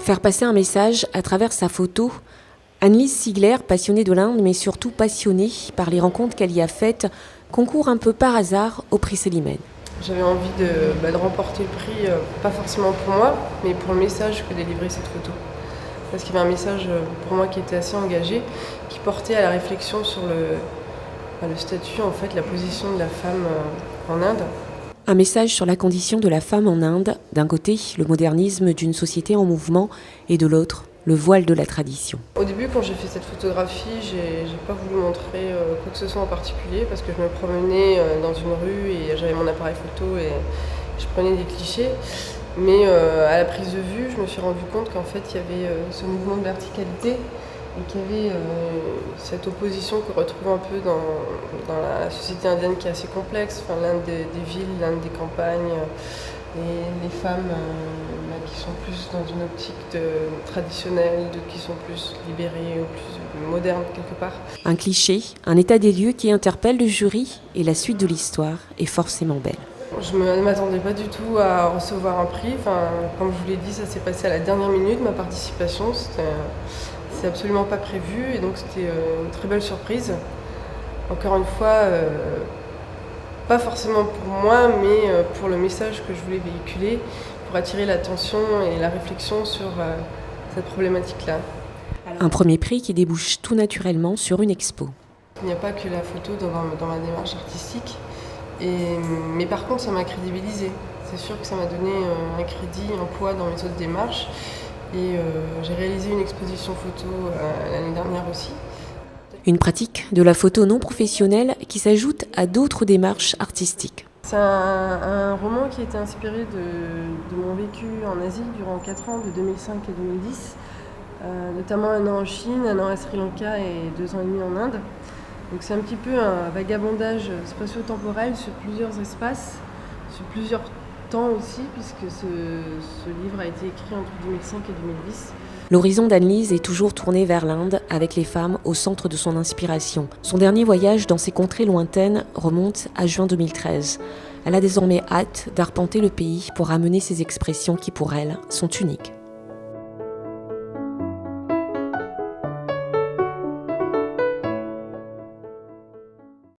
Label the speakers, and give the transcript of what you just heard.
Speaker 1: Faire passer un message à travers sa photo, Annelise Sigler, passionnée de l'Inde, mais surtout passionnée par les rencontres qu'elle y a faites, concourt un peu par hasard au prix Célimène.
Speaker 2: J'avais envie de remporter le prix, pas forcément pour moi, mais pour le message que délivrait cette photo. Parce qu'il y avait un message pour moi qui était assez engagé, qui portait à la réflexion sur le statut, en fait, la position de la femme en Inde.
Speaker 1: Un message sur la condition de la femme en Inde, d'un côté le modernisme d'une société en mouvement et de l'autre le voile de la tradition.
Speaker 2: Au début, quand j'ai fait cette photographie, j'ai pas voulu montrer quoi que ce soit en particulier parce que je me promenais dans une rue et j'avais mon appareil photo et je prenais des clichés. Mais à la prise de vue, je me suis rendu compte qu'en fait, il y avait ce mouvement de verticalité et qu'il y avait cette opposition que retrouve un peu dans la société indienne qui est assez complexe, enfin, l'Inde des villes, l'Inde des campagnes, les femmes qui sont plus dans une optique traditionnelle, qui sont plus libérées ou plus modernes quelque part.
Speaker 1: Un cliché, un état des lieux qui interpelle le jury et la suite de l'histoire est forcément belle.
Speaker 2: Je ne m'attendais pas du tout à recevoir un prix. Enfin, comme je vous l'ai dit, ça s'est passé à la dernière minute, ma participation. C'est absolument pas prévu et donc c'était une très belle surprise. Encore une fois, pas forcément pour moi, mais pour le message que je voulais véhiculer, pour attirer l'attention et la réflexion sur cette problématique-là.
Speaker 1: Un premier prix qui débouche tout naturellement sur une expo.
Speaker 2: Il n'y a pas que la photo dans ma démarche artistique, mais par contre ça m'a crédibilisée. C'est sûr que ça m'a donné un crédit, un poids dans mes autres démarches. Et j'ai réalisé une exposition photo l'année dernière aussi.
Speaker 1: Une pratique de la photo non professionnelle qui s'ajoute à d'autres démarches artistiques.
Speaker 2: C'est un roman qui a été inspiré de mon vécu en Asie durant 4 ans, de 2005 et 2010, notamment 1 an en Chine, 1 an à Sri Lanka et 2 ans et demi en Inde. Donc c'est un petit peu un vagabondage spatio-temporel sur plusieurs espaces, sur plusieurs temps aussi, puisque ce livre a été écrit entre 2005 et 2010.
Speaker 1: L'horizon d'Annelise est toujours tourné vers l'Inde, avec les femmes au centre de son inspiration. Son dernier voyage dans ces contrées lointaines remonte à juin 2013. Elle a désormais hâte d'arpenter le pays pour amener ces expressions qui, pour elle, sont uniques.